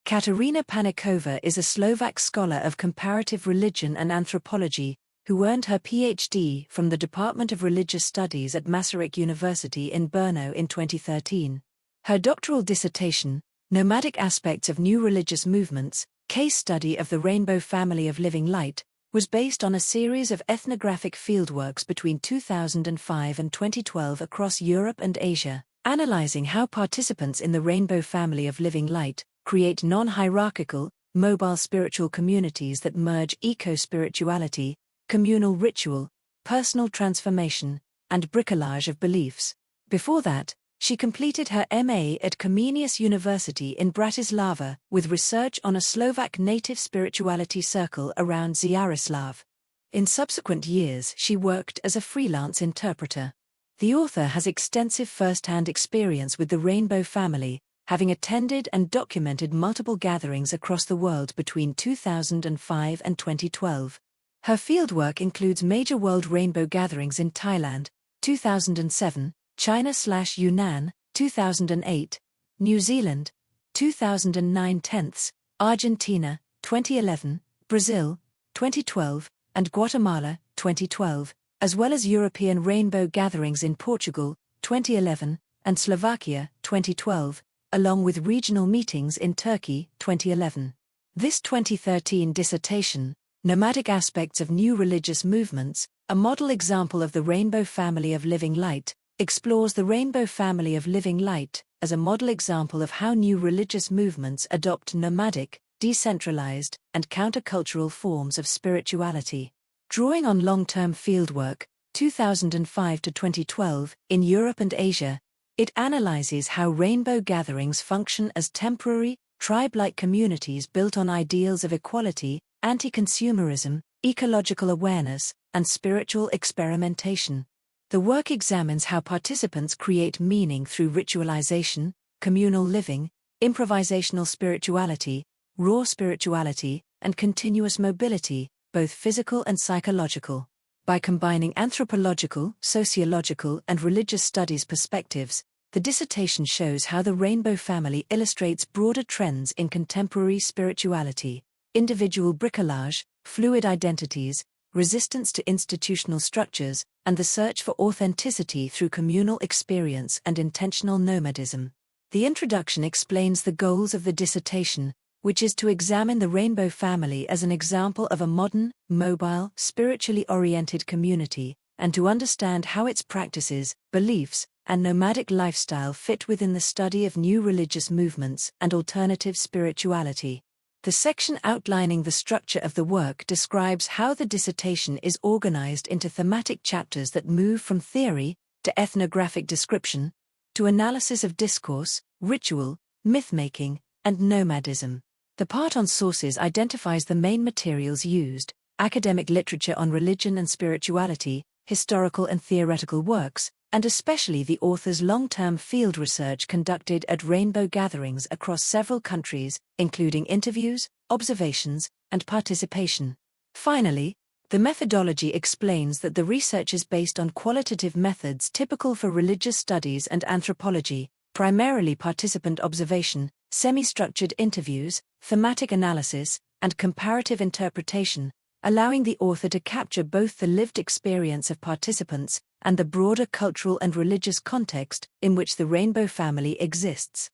Kateřina Panikova is a Slovak scholar of comparative religion and anthropology, who earned her PhD from the Department of Religious Studies at Masaryk University in Brno in 2013. Her doctoral dissertation, Nomadic Aspects of New Religious Movements, Case Study of the Rainbow Family of Living Light, was based on a series of ethnographic fieldworks between 2005 and 2012 across Europe and Asia, analyzing how participants in the Rainbow Family of Living Light create non-hierarchical, mobile spiritual communities that merge eco-spirituality, communal ritual, personal transformation, and bricolage of beliefs. Before that, she completed her MA at Comenius University in Bratislava with research on a Slovak native spirituality circle around Zjaroslav. In subsequent years she worked as a freelance interpreter. The author has extensive first-hand experience with the Rainbow Family, having attended and documented multiple gatherings across the world between 2005 and 2012. Her fieldwork includes major World Rainbow gatherings in Thailand, 2007, China/Yunnan, 2008, New Zealand, 2009 tenths, Argentina, 2011, Brazil, 2012, and Guatemala, 2012, as well as European Rainbow gatherings in Portugal, 2011, and Slovakia, 2012, along with regional meetings in Turkey, 2011. This 2013 dissertation, Nomadic Aspects of New Religious Movements, a model example of the Rainbow Family of Living Light, explores the Rainbow Family of Living Light as a model example of how new religious movements adopt nomadic, decentralized, and countercultural forms of spirituality. Drawing on long-term fieldwork, 2005 to 2012, in Europe and Asia, it analyzes how rainbow gatherings function as temporary, tribe-like communities built on ideals of equality, anti-consumerism, ecological awareness, and spiritual experimentation. The work examines how participants create meaning through ritualization, communal living, improvisational spirituality, raw spirituality, and continuous mobility, both physical and psychological. By combining anthropological, sociological, and religious studies perspectives, the dissertation shows how the Rainbow Family illustrates broader trends in contemporary spirituality, individual bricolage, fluid identities, resistance to institutional structures, and the search for authenticity through communal experience and intentional nomadism. The introduction explains the goals of the dissertation, which is to examine the Rainbow Family as an example of a modern, mobile, spiritually oriented community, and to understand how its practices, beliefs, and nomadic lifestyle fit within the study of new religious movements and alternative spirituality. The section outlining the structure of the work describes how the dissertation is organized into thematic chapters that move from theory to ethnographic description, to analysis of discourse, ritual, myth-making, and nomadism. The part on sources identifies the main materials used: academic literature on religion and spirituality, historical and theoretical works, and especially the author's long-term field research conducted at rainbow gatherings across several countries, including interviews, observations, and participation. Finally, the methodology explains that the research is based on qualitative methods typical for religious studies and anthropology, primarily participant observation, semi-structured interviews, thematic analysis, and comparative interpretation, allowing the author to capture both the lived experience of participants and the broader cultural and religious context in which the Rainbow Family exists.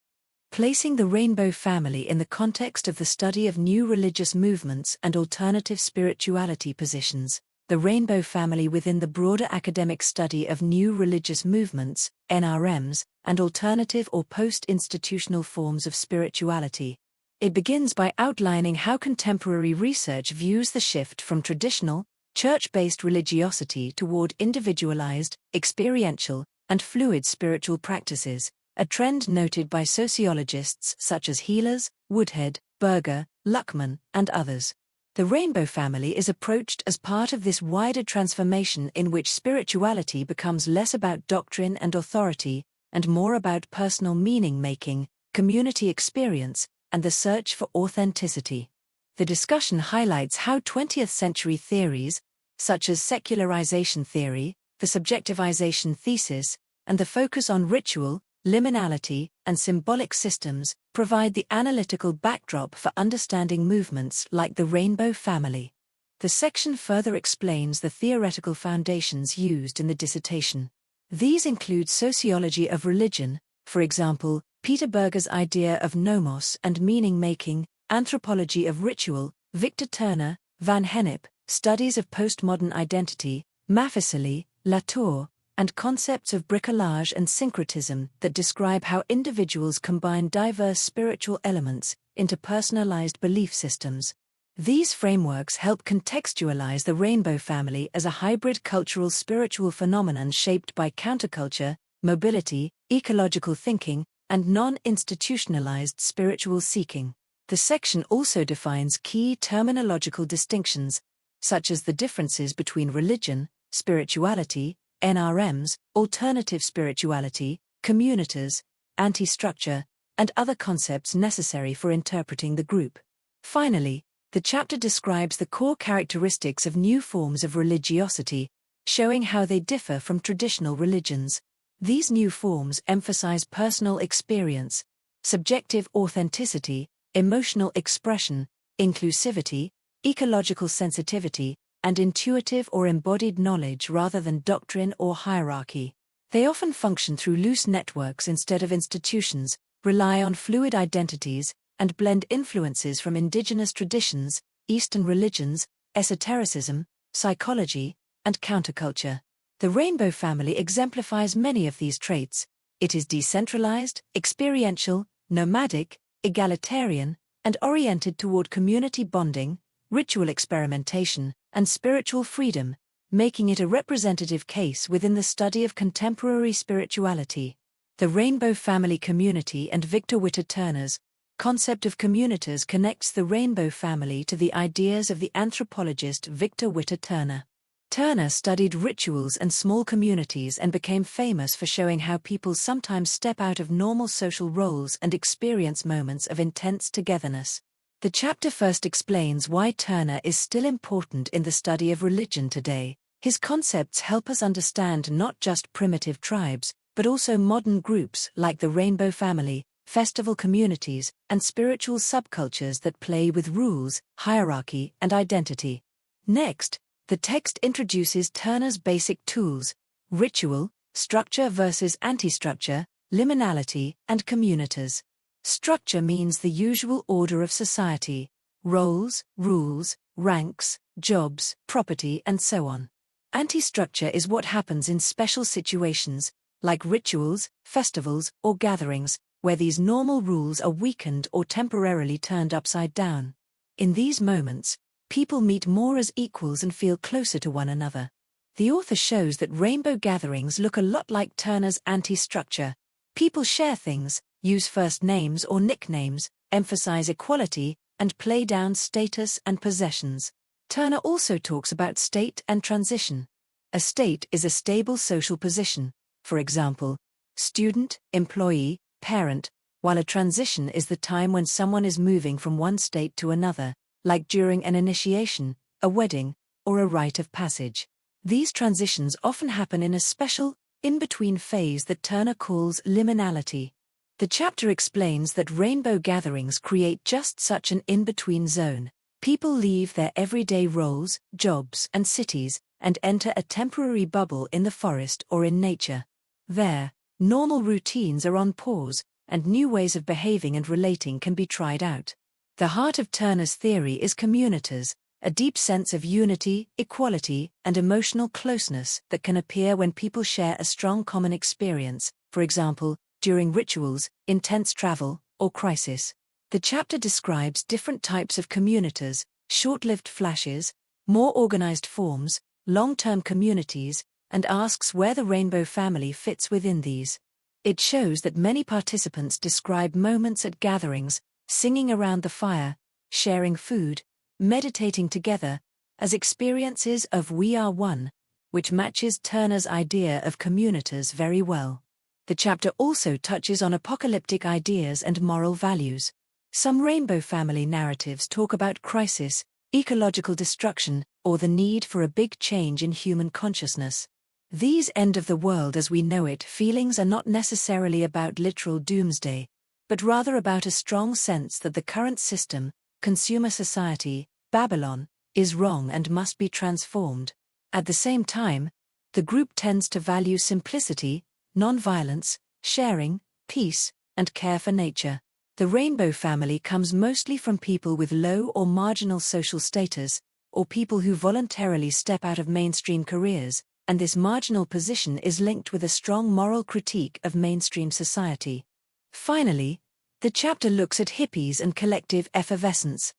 Placing the Rainbow Family in the context of the study of new religious movements and alternative spirituality positions, the Rainbow Family within the broader academic study of new religious movements, NRMs, and alternative or post-institutional forms of spirituality. It begins by outlining how contemporary research views the shift from traditional, church-based religiosity toward individualized, experiential, and fluid spiritual practices, a trend noted by sociologists such as Healers, Woodhead, Berger, Luckman, and others. The Rainbow Family is approached as part of this wider transformation in which spirituality becomes less about doctrine and authority, and more about personal meaning-making, community experience, and the search for authenticity. The discussion highlights how 20th-century theories, such as secularization theory, the subjectivization thesis, and the focus on ritual, liminality, and symbolic systems provide the analytical backdrop for understanding movements like the rainbow family. The section further explains the theoretical foundations used in the dissertation. These include sociology of religion, for example, Peter Berger's idea of nomos and meaning-making, anthropology of ritual, Victor Turner, Van Hennep, studies of postmodern identity, Maffesoli, Latour, and concepts of bricolage and syncretism that describe how individuals combine diverse spiritual elements into personalized belief systems. These frameworks help contextualize the rainbow family as a hybrid cultural spiritual phenomenon shaped by counterculture, mobility, ecological thinking, and non-institutionalized spiritual seeking. The section also defines key terminological distinctions, such as the differences between religion, spirituality, NRMs, alternative spirituality, communitas, anti-structure, and other concepts necessary for interpreting the group. Finally, the chapter describes the core characteristics of new forms of religiosity, showing how they differ from traditional religions. These new forms emphasize personal experience, subjective authenticity, emotional expression, inclusivity, ecological sensitivity, and intuitive or embodied knowledge rather than doctrine or hierarchy. They often function through loose networks instead of institutions, rely on fluid identities, and blend influences from indigenous traditions, Eastern religions, esotericism, psychology, and counterculture. The rainbow family exemplifies many of these traits. It is decentralized, experiential, nomadic, egalitarian, and oriented toward community bonding, ritual experimentation, and spiritual freedom, making it a representative case within the study of contemporary spirituality. The Rainbow Family Community and Victor Witter Turner's concept of communitas connects the rainbow family to the ideas of the anthropologist Victor Witter Turner. Turner studied rituals and small communities and became famous for showing how people sometimes step out of normal social roles and experience moments of intense togetherness. The chapter first explains why Turner is still important in the study of religion today. His concepts help us understand not just primitive tribes, but also modern groups like the rainbow family, festival communities, and spiritual subcultures that play with rules, hierarchy, and identity. Next, the text introduces Turner's basic tools: ritual, structure versus anti-structure, liminality, and communitas. Structure means the usual order of society: roles, rules, ranks, jobs, property, and so on. Anti-structure is what happens in special situations, like rituals, festivals, or gatherings, where these normal rules are weakened or temporarily turned upside down. In these moments, people meet more as equals and feel closer to one another. The author shows that rainbow gatherings look a lot like Turner's anti-structure. People share things, use first names or nicknames, emphasize equality, and play down status and possessions. Turner also talks about state and transition. A state is a stable social position, for example, student, employee, parent, while a transition is the time when someone is moving from one state to another, like during an initiation, a wedding, or a rite of passage. These transitions often happen in a special, in-between phase that Turner calls liminality. The chapter explains that rainbow gatherings create just such an in-between zone. People leave their everyday roles, jobs, and cities, and enter a temporary bubble in the forest or in nature. There, normal routines are on pause, and new ways of behaving and relating can be tried out. The heart of Turner's theory is communitas, a deep sense of unity, equality, and emotional closeness that can appear when people share a strong common experience, for example, during rituals, intense travel, or crisis. The chapter describes different types of communitas: short-lived flashes, more organized forms, long-term communities, and asks where the rainbow family fits within these. It shows that many participants describe moments at gatherings, singing around the fire, sharing food, meditating together, as experiences of "we are one," which matches Turner's idea of communitas very well. The chapter also touches on apocalyptic ideas and moral values. Some rainbow family narratives talk about crisis, ecological destruction, or the need for a big change in human consciousness. These end of the world as we know it feelings are not necessarily about literal doomsday, but rather about a strong sense that the current system, consumer society, Babylon, is wrong and must be transformed. At the same time, the group tends to value simplicity, non-violence, sharing, peace, and care for nature. The rainbow family comes mostly from people with low or marginal social status, or people who voluntarily step out of mainstream careers, and this marginal position is linked with a strong moral critique of mainstream society. Finally, the chapter looks at hippies and collective effervescence.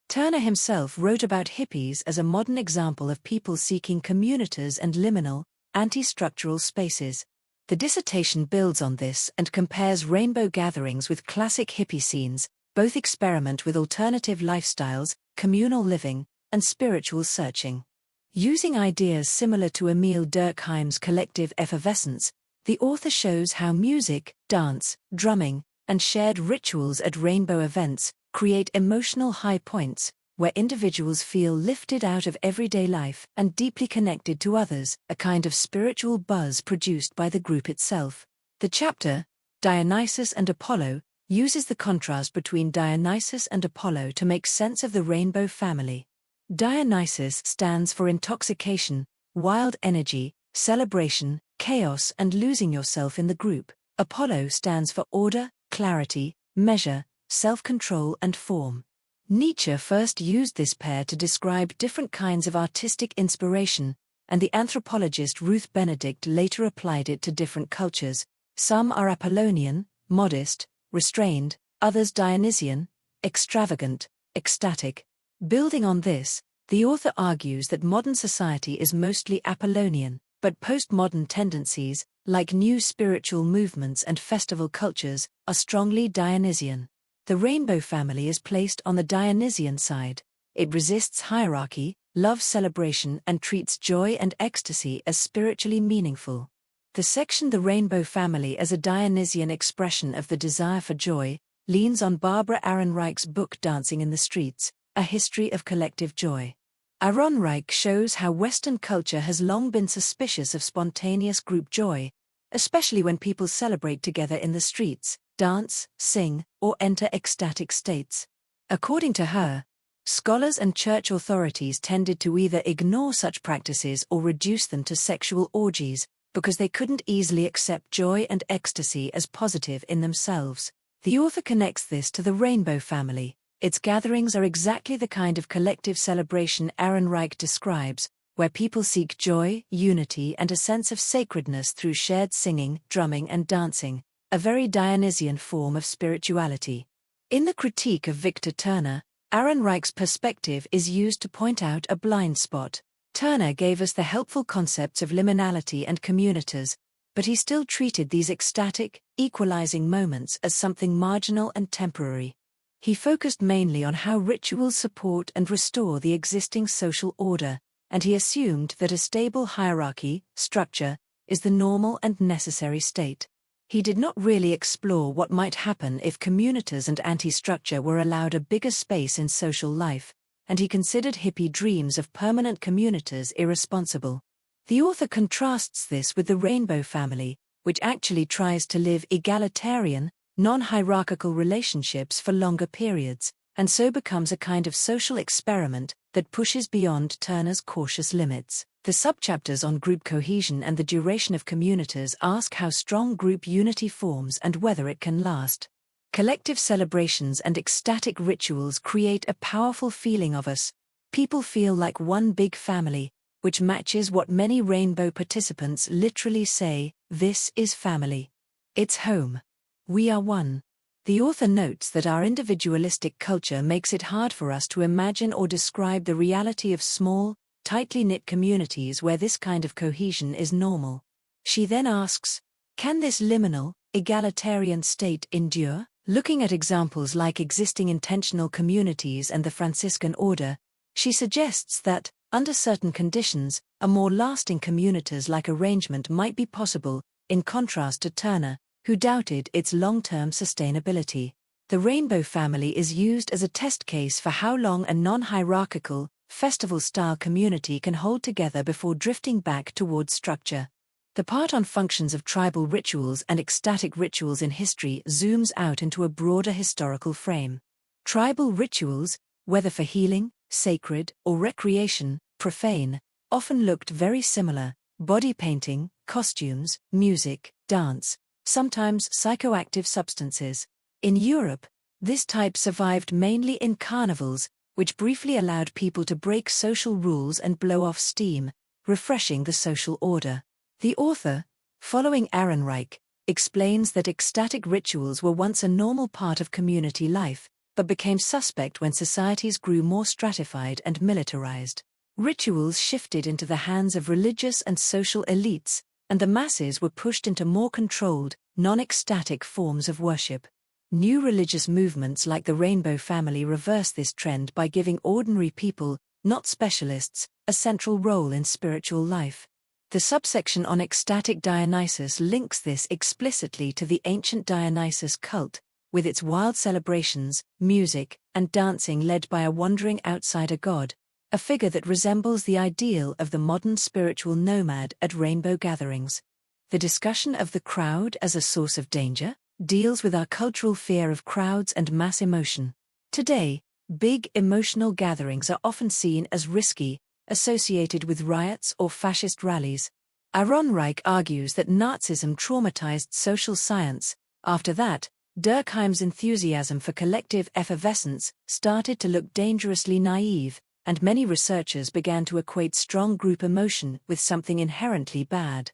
Turner himself wrote about hippies as a modern example of people seeking communitas and liminal, anti-structural spaces. The dissertation builds on this and compares rainbow gatherings with classic hippie scenes. Both experiment with alternative lifestyles, communal living, and spiritual searching. Using ideas similar to Emile Durkheim's collective effervescence, the author shows how music, dance, drumming, and shared rituals at rainbow events create emotional high points, where individuals feel lifted out of everyday life and deeply connected to others, a kind of spiritual buzz produced by the group itself. The chapter, Dionysus and Apollo, uses the contrast between Dionysus and Apollo to make sense of the rainbow family. Dionysus stands for intoxication, wild energy, celebration, chaos, and losing yourself in the group. Apollo stands for order, clarity, measure, self-control, and form. Nietzsche first used this pair to describe different kinds of artistic inspiration, and the anthropologist Ruth Benedict later applied it to different cultures. Some are Apollonian, modest, restrained, others Dionysian, extravagant, ecstatic. Building on this, the author argues that modern society is mostly Apollonian, but postmodern tendencies, like new spiritual movements and festival cultures, are strongly Dionysian. The rainbow family is placed on the Dionysian side. It resists hierarchy, loves celebration, and treats joy and ecstasy as spiritually meaningful. The section The Rainbow Family as a Dionysian Expression of the Desire for Joy leans on Barbara Ehrenreich's book Dancing in the Streets, A History of Collective Joy. Ehrenreich shows how Western culture has long been suspicious of spontaneous group joy, especially when people celebrate together in the streets, dance, sing, or enter ecstatic states. According to her, scholars and church authorities tended to either ignore such practices or reduce them to sexual orgies, because they couldn't easily accept joy and ecstasy as positive in themselves. The author connects this to the rainbow family. Its gatherings are exactly the kind of collective celebration Ehrenreich describes, where people seek joy, unity, and a sense of sacredness through shared singing, drumming, and dancing, a very Dionysian form of spirituality. In the critique of Victor Turner, Ehrenreich's perspective is used to point out a blind spot. Turner gave us the helpful concepts of liminality and communitas, but he still treated these ecstatic, equalizing moments as something marginal and temporary. He focused mainly on how rituals support and restore the existing social order, and he assumed that a stable hierarchy, structure, is the normal and necessary state. He did not really explore what might happen if communitas and anti-structure were allowed a bigger space in social life, and he considered hippie dreams of permanent communitas irresponsible. The author contrasts this with the rainbow family, which actually tries to live egalitarian, non-hierarchical relationships for longer periods, and so becomes a kind of social experiment that pushes beyond Turner's cautious limits. The subchapters on group cohesion and the duration of communitas ask how strong group unity forms and whether it can last. Collective celebrations and ecstatic rituals create a powerful feeling of us. People feel like one big family, which matches what many rainbow participants literally say, "This is family. It's home. We are one." The author notes that our individualistic culture makes it hard for us to imagine or describe the reality of small, tightly knit communities where this kind of cohesion is normal. She then asks, can this liminal, egalitarian state endure? Looking at examples like existing intentional communities and the Franciscan order, she suggests that, under certain conditions, a more lasting communitas-like arrangement might be possible, in contrast to Turner, who doubted its long-term sustainability. The rainbow family is used as a test case for how long a non-hierarchical, festival-style community can hold together before drifting back towards structure. The part on functions of tribal rituals and ecstatic rituals in history zooms out into a broader historical frame. Tribal rituals, whether for healing, sacred, or recreation, profane, often looked very similar: body painting, costumes, music, dance, sometimes psychoactive substances. In Europe, this type survived mainly in carnivals, which briefly allowed people to break social rules and blow off steam, refreshing the social order. The author, following Ehrenreich, explains that ecstatic rituals were once a normal part of community life, but became suspect when societies grew more stratified and militarized. Rituals shifted into the hands of religious and social elites, and the masses were pushed into more controlled, non-ecstatic forms of worship. New religious movements like the Rainbow Family reverse this trend by giving ordinary people, not specialists, a central role in spiritual life. The subsection on ecstatic Dionysus links this explicitly to the ancient Dionysus cult, with its wild celebrations, music, and dancing led by a wandering outsider god, a figure that resembles the ideal of the modern spiritual nomad at rainbow gatherings. The discussion of the crowd as a source of danger deals with our cultural fear of crowds and mass emotion. Today, big emotional gatherings are often seen as risky, associated with riots or fascist rallies. Ehrenreich argues that Nazism traumatized social science. After that, Durkheim's enthusiasm for collective effervescence started to look dangerously naive, and many researchers began to equate strong group emotion with something inherently bad.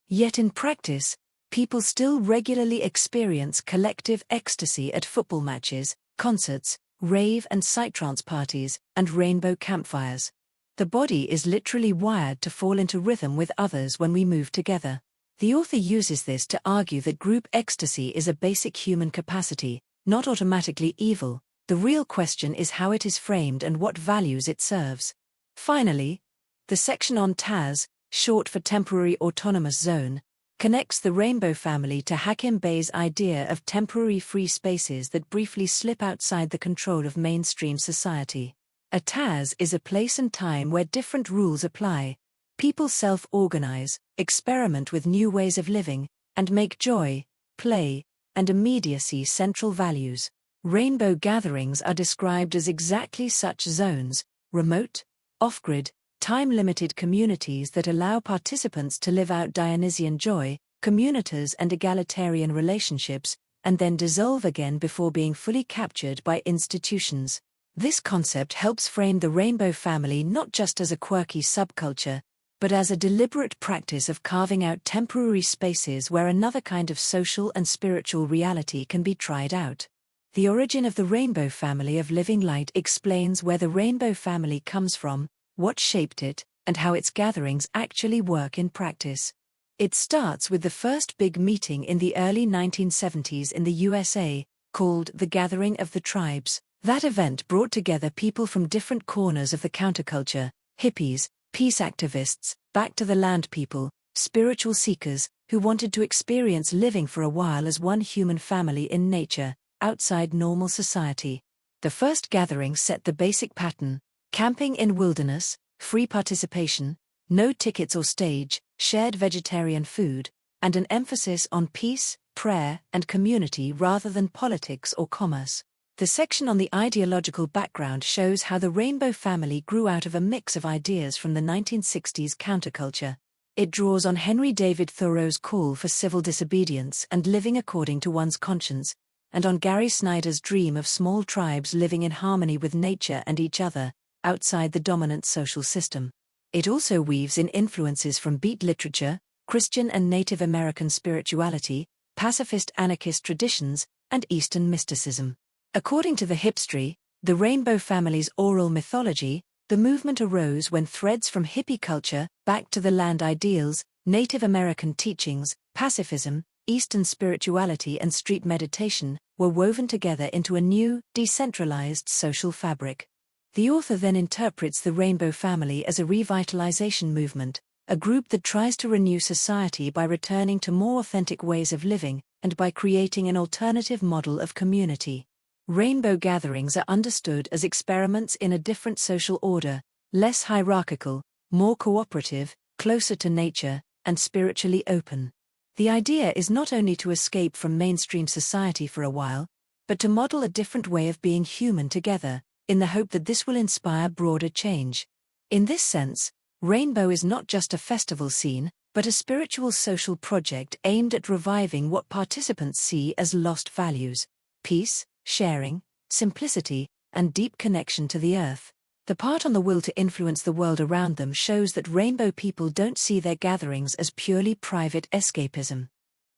Yet in practice, people still regularly experience collective ecstasy at football matches, concerts, rave and psytrance parties, and rainbow campfires. The body is literally wired to fall into rhythm with others when we move together. The author uses this to argue that group ecstasy is a basic human capacity, not automatically evil. The real question is how it is framed and what values it serves. Finally, the section on TAZ, short for Temporary Autonomous Zone, connects the Rainbow Family to Hakim Bey's idea of temporary free spaces that briefly slip outside the control of mainstream society. A TAZ is a place and time where different rules apply. People self-organize, experiment with new ways of living, and make joy, play, and immediacy central values. Rainbow gatherings are described as exactly such zones: remote, off-grid, time-limited communities that allow participants to live out Dionysian joy, communitas and egalitarian relationships, and then dissolve again before being fully captured by institutions. This concept helps frame the Rainbow Family not just as a quirky subculture, but as a deliberate practice of carving out temporary spaces where another kind of social and spiritual reality can be tried out. The origin of the Rainbow Family of Living Light explains where the Rainbow Family comes from, what shaped it, and how its gatherings actually work in practice. It starts with the first big meeting in the early 1970s in the USA, called the Gathering of the Tribes. That event brought together people from different corners of the counterculture: hippies, peace activists, back to the land people, spiritual seekers, who wanted to experience living for a while as one human family in nature, outside normal society. The first gathering set the basic pattern: camping in wilderness, free participation, no tickets or stage, shared vegetarian food, and an emphasis on peace, prayer, and community rather than politics or commerce. The section on the ideological background shows how the Rainbow Family grew out of a mix of ideas from the 1960s counterculture. It draws on Henry David Thoreau's call for civil disobedience and living according to one's conscience, and on Gary Snyder's dream of small tribes living in harmony with nature and each other, outside the dominant social system. It also weaves in influences from beat literature, Christian and Native American spirituality, pacifist anarchist traditions, and Eastern mysticism. According to the Hipstry, the Rainbow Family's oral mythology, the movement arose when threads from hippie culture, back to the land ideals, Native American teachings, pacifism, Eastern spirituality and street meditation were woven together into a new, decentralized social fabric. The author then interprets the Rainbow Family as a revitalization movement, a group that tries to renew society by returning to more authentic ways of living, and by creating an alternative model of community. Rainbow gatherings are understood as experiments in a different social order, less hierarchical, more cooperative, closer to nature, and spiritually open. The idea is not only to escape from mainstream society for a while, but to model a different way of being human together, in the hope that this will inspire broader change. In this sense, Rainbow is not just a festival scene, but a spiritual social project aimed at reviving what participants see as lost values: peace, sharing, simplicity, and deep connection to the earth. The part on the will to influence the world around them shows that Rainbow people don't see their gatherings as purely private escapism.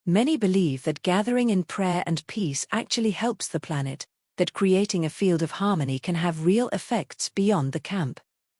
Many believe that gathering in prayer and peace actually helps the planet, that creating a field of harmony can have real effects beyond the camp.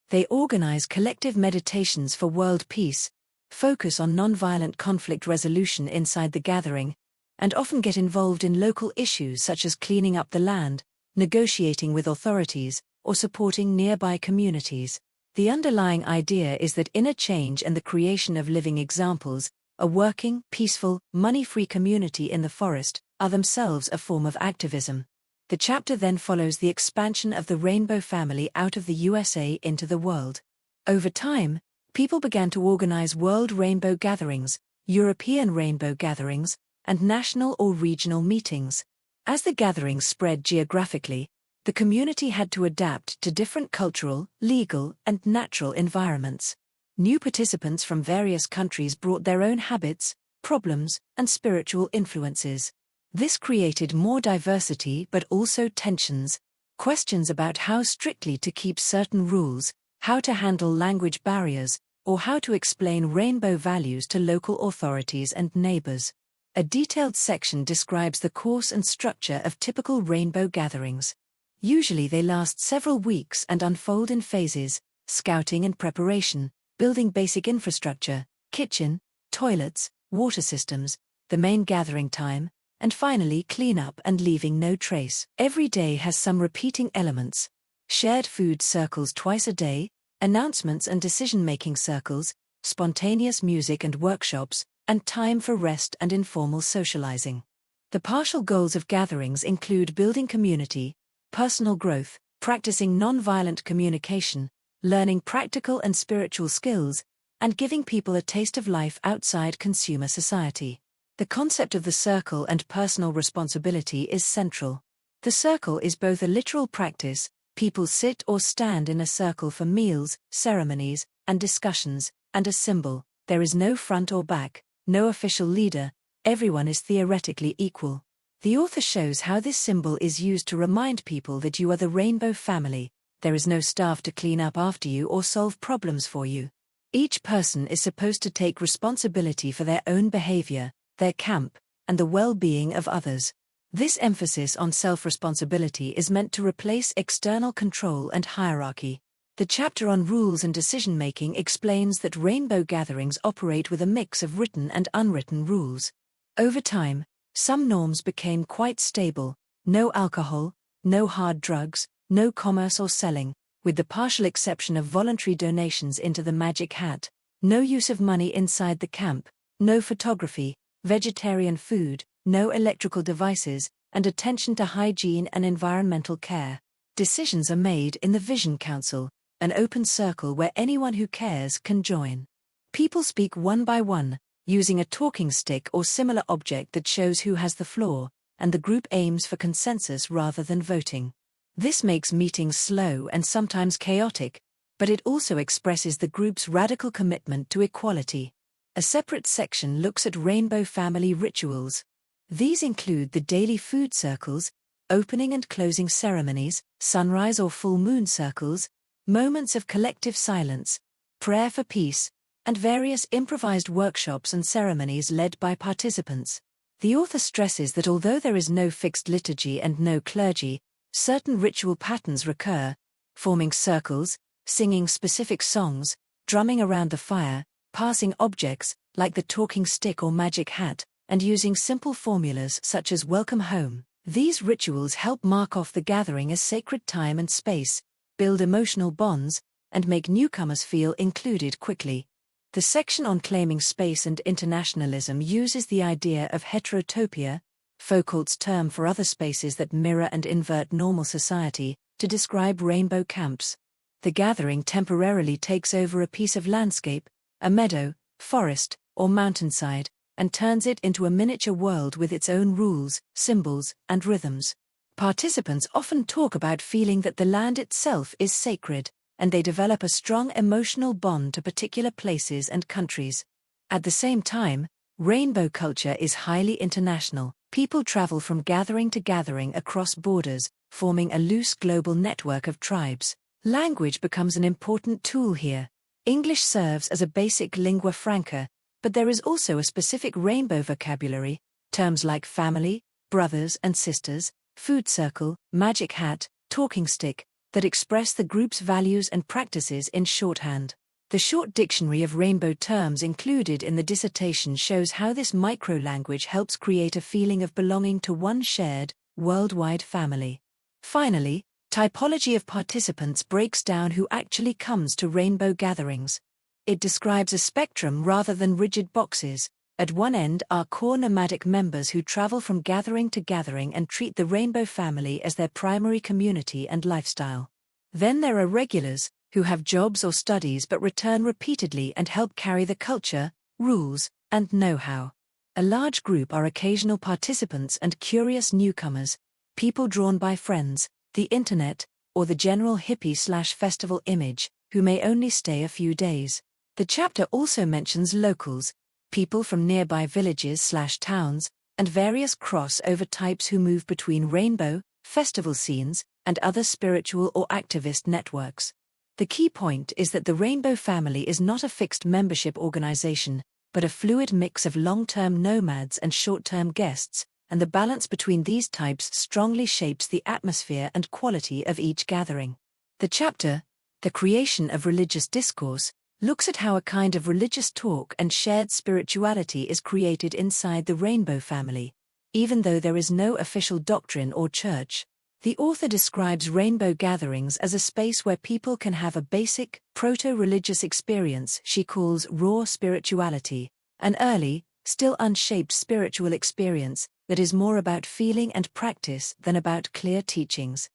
They organize collective meditations for world peace, focus on nonviolent conflict resolution inside the gathering, and often get involved in local issues such as cleaning up the land, negotiating with authorities, or supporting nearby communities. The underlying idea is that inner change and the creation of living examples, a working, peaceful, money-free community in the forest, are themselves a form of activism. The chapter then follows the expansion of the Rainbow family out of the USA into the world. Over time, people began to organize World Rainbow gatherings, European Rainbow gatherings, and national or regional meetings. As the gatherings spread geographically, the community had to adapt to different cultural, legal, and natural environments. New participants from various countries brought their own habits, problems, and spiritual influences. This created more diversity but also tensions, questions about how strictly to keep certain rules, how to handle language barriers, or how to explain Rainbow values to local authorities and neighbors. A detailed section describes the course and structure of typical Rainbow gatherings. Usually they last several weeks and unfold in phases: scouting and preparation, building basic infrastructure, kitchen, toilets, water systems, the main gathering time, and finally cleanup and leaving no trace. Every day has some repeating elements: shared food circles twice a day, announcements and decision-making circles, spontaneous music and workshops, and time for rest and informal socializing. The partial goals of gatherings include building community, personal growth, practicing non-violent communication, learning practical and spiritual skills, and giving people a taste of life outside consumer society. The concept of the circle and personal responsibility is central. The circle is both a literal practice: people sit or stand in a circle for meals, ceremonies, and discussions, and a symbol: there is no front or back, no official leader, everyone is theoretically equal. The author shows how this symbol is used to remind people that you are the Rainbow family. There is no staff to clean up after you or solve problems for you. Each person is supposed to take responsibility for their own behavior, their camp, and the well-being of others. This emphasis on self-responsibility is meant to replace external control and hierarchy. The chapter on rules and decision-making explains that Rainbow gatherings operate with a mix of written and unwritten rules. Over time, some norms became quite stable: no alcohol, no hard drugs, no commerce or selling, with the partial exception of voluntary donations into the magic hat, no use of money inside the camp, no photography, vegetarian food, no electrical devices, and attention to hygiene and environmental care. Decisions are made in the Vision Council, an open circle where anyone who cares can join. People speak one by one, using a talking stick or similar object that shows who has the floor, and the group aims for consensus rather than voting. This makes meetings slow and sometimes chaotic, but it also expresses the group's radical commitment to equality. A separate section looks at Rainbow family rituals. These include the daily food circles, opening and closing ceremonies, sunrise or full moon circles, moments of collective silence, prayer for peace, and various improvised workshops and ceremonies led by participants. The author stresses that although there is no fixed liturgy and no clergy, certain ritual patterns recur: forming circles, singing specific songs, drumming around the fire, passing objects, like the talking stick or magic hat, and using simple formulas such as welcome home. These rituals help mark off the gathering as sacred time and space, build emotional bonds, and make newcomers feel included quickly. The section on claiming space and internationalism uses the idea of heterotopia, Foucault's term for other spaces that mirror and invert normal society, to describe Rainbow camps. The gathering temporarily takes over a piece of landscape, a meadow, forest, or mountainside, and turns it into a miniature world with its own rules, symbols, and rhythms. Participants often talk about feeling that the land itself is sacred, and they develop a strong emotional bond to particular places and countries. At the same time, rainbow culture is highly international. People travel from gathering to gathering across borders, forming a loose global network of tribes. Language becomes an important tool here. English serves as a basic lingua franca, but there is also a specific rainbow vocabulary, terms like family, brothers and sisters, food circle, magic hat, talking stick, that express the group's values and practices in shorthand. The short dictionary of rainbow terms included in the dissertation shows how this micro-language helps create a feeling of belonging to one shared, worldwide family. Finally, typology of participants breaks down who actually comes to rainbow gatherings. It describes a spectrum rather than rigid boxes. At one end are core nomadic members who travel from gathering to gathering and treat the rainbow family as their primary community and lifestyle. Then there are regulars, who have jobs or studies but return repeatedly and help carry the culture, rules, and know-how. A large group are occasional participants and curious newcomers, people drawn by friends, the internet, or the general hippie/festival image, who may only stay a few days. The chapter also mentions locals, people from nearby villages/towns, and various crossover types who move between rainbow, festival scenes, and other spiritual or activist networks. The key point is that the rainbow family is not a fixed membership organization, but a fluid mix of long-term nomads and short-term guests, and the balance between these types strongly shapes the atmosphere and quality of each gathering. The chapter, The Creation of Religious Discourse, looks at how a kind of religious talk and shared spirituality is created inside the rainbow family. Even though there is no official doctrine or church, the author describes rainbow gatherings as a space where people can have a basic, proto-religious experience she calls raw spirituality, an early, still unshaped spiritual experience that is more about feeling and practice than about clear teachings.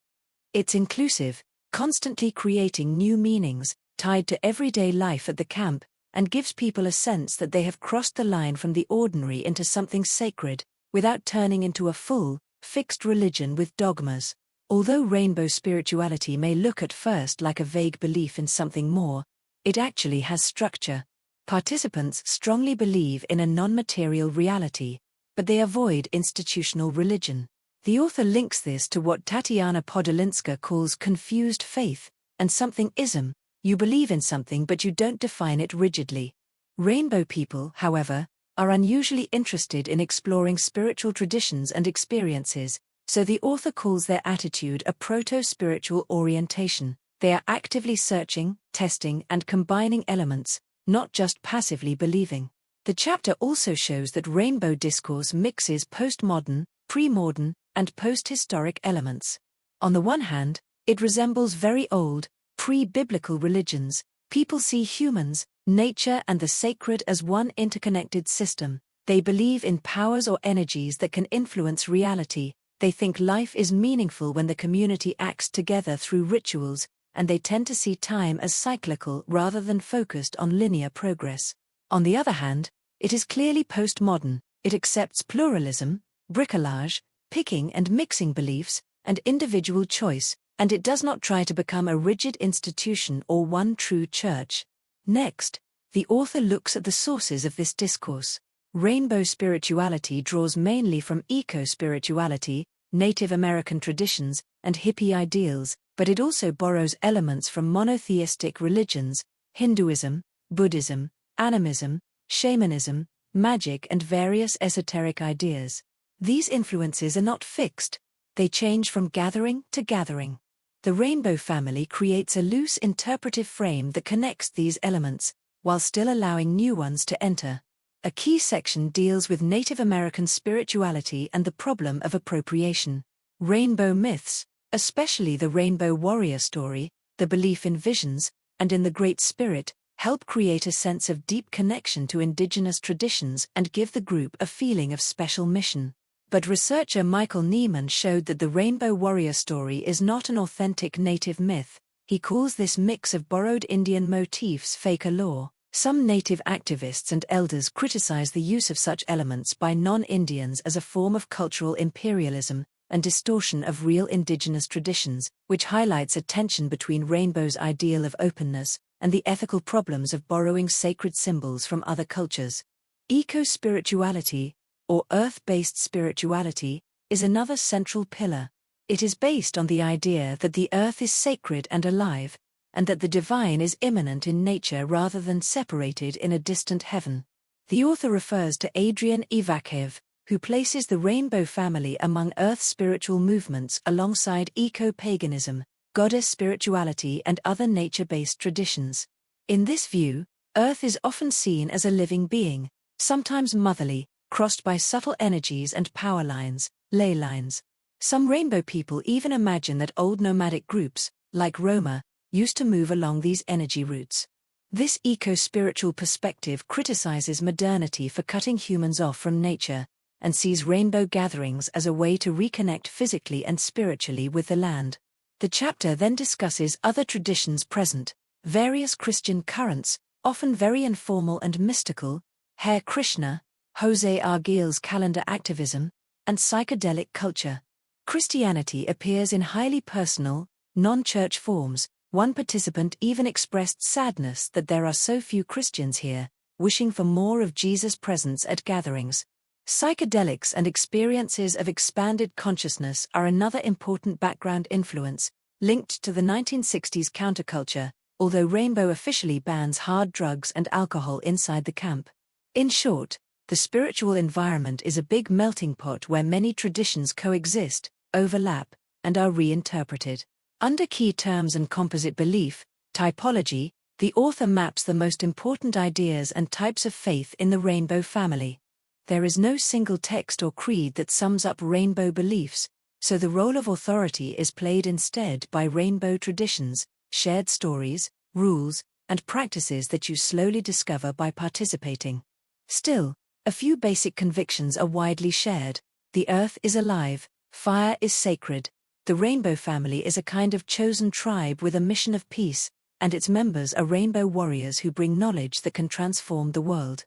It's inclusive, constantly creating new meanings, tied to everyday life at the camp, and gives people a sense that they have crossed the line from the ordinary into something sacred, without turning into a full, fixed religion with dogmas. Although rainbow spirituality may look at first like a vague belief in something more, it actually has structure. Participants strongly believe in a non-material reality, but they avoid institutional religion. The author links this to what Tatiana Podolinska calls confused faith, and something-ism. You believe in something but you don't define it rigidly. Rainbow people, however, are unusually interested in exploring spiritual traditions and experiences, so the author calls their attitude a proto-spiritual orientation. They are actively searching, testing, and combining elements, not just passively believing. The chapter also shows that rainbow discourse mixes postmodern, pre-modern, and post-historic elements. On the one hand, it resembles very old, pre-biblical religions. People see humans, nature, and the sacred as one interconnected system. They believe in powers or energies that can influence reality. They think life is meaningful when the community acts together through rituals, and they tend to see time as cyclical rather than focused on linear progress. On the other hand, it is clearly postmodern. It accepts pluralism, bricolage, picking and mixing beliefs, and individual choice, and it does not try to become a rigid institution or one true church. Next, the author looks at the sources of this discourse. Rainbow spirituality draws mainly from eco-spirituality, Native American traditions, and hippie ideals, but it also borrows elements from monotheistic religions, Hinduism, Buddhism, animism, shamanism, magic, and various esoteric ideas. These influences are not fixed. They change from gathering to gathering. The rainbow family creates a loose interpretive frame that connects these elements, while still allowing new ones to enter. A key section deals with Native American spirituality and the problem of appropriation. Rainbow myths, especially the Rainbow Warrior story, the belief in visions, and in the Great Spirit, help create a sense of deep connection to indigenous traditions and give the group a feeling of special mission. But researcher Michael Neiman showed that the Rainbow Warrior story is not an authentic native myth. He calls this mix of borrowed Indian motifs fake lore. Some native activists and elders criticize the use of such elements by non-Indians as a form of cultural imperialism and distortion of real indigenous traditions, which highlights a tension between Rainbow's ideal of openness and the ethical problems of borrowing sacred symbols from other cultures. Eco-spirituality, or earth-based spirituality, is another central pillar. It is based on the idea that the earth is sacred and alive, and that the divine is immanent in nature rather than separated in a distant heaven. The author refers to Adrian Ivakhiv, who places the Rainbow family among earth spiritual movements alongside eco-paganism, goddess spirituality and other nature-based traditions. In this view, earth is often seen as a living being, sometimes motherly, crossed by subtle energies and power lines, ley lines. Some Rainbow people even imagine that old nomadic groups, like Roma, used to move along these energy routes. This eco-spiritual perspective criticizes modernity for cutting humans off from nature, and sees rainbow gatherings as a way to reconnect physically and spiritually with the land. The chapter then discusses other traditions present, various Christian currents, often very informal and mystical, Hare Krishna, Jose Arguelles calendar activism, and psychedelic culture. Christianity appears in highly personal, non-church forms. One participant even expressed sadness that there are so few Christians here, wishing for more of Jesus' presence at gatherings. Psychedelics and experiences of expanded consciousness are another important background influence, linked to the 1960s counterculture, although Rainbow officially bans hard drugs and alcohol inside the camp. In short, the spiritual environment is a big melting pot where many traditions coexist, overlap, and are reinterpreted. Under key terms and composite belief, typology, the author maps the most important ideas and types of faith in the Rainbow family. There is no single text or creed that sums up Rainbow beliefs, so the role of authority is played instead by Rainbow traditions, shared stories, rules, and practices that you slowly discover by participating. Still, a few basic convictions are widely shared. The earth is alive, fire is sacred. The Rainbow family is a kind of chosen tribe with a mission of peace, and its members are Rainbow warriors who bring knowledge that can transform the world.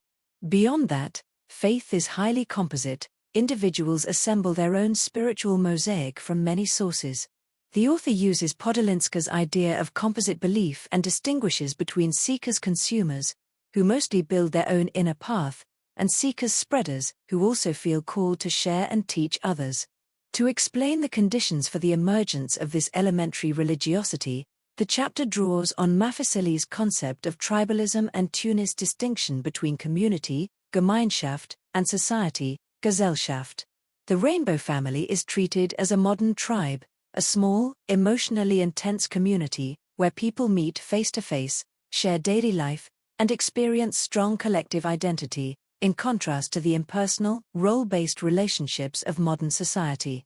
Beyond that, faith is highly composite. Individuals assemble their own spiritual mosaic from many sources. The author uses Podolinska's idea of composite belief and distinguishes between seekers-consumers, who mostly build their own inner path, and seekers-spreaders, who also feel called to share and teach others. To explain the conditions for the emergence of this elementary religiosity, the chapter draws on Maffesili's concept of tribalism and Tunis' distinction between community, Gemeinschaft, and society, Gesellschaft. The Rainbow family is treated as a modern tribe, a small, emotionally intense community, where people meet face-to-face, share daily life, and experience strong collective identity, in contrast to the impersonal, role-based relationships of modern society.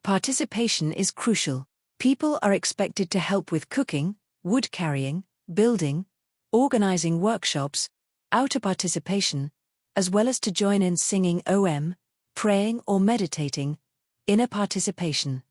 Participation is crucial. People are expected to help with cooking, wood carrying, building, organizing workshops, outer participation, as well as to join in singing OM, praying or meditating, inner participation.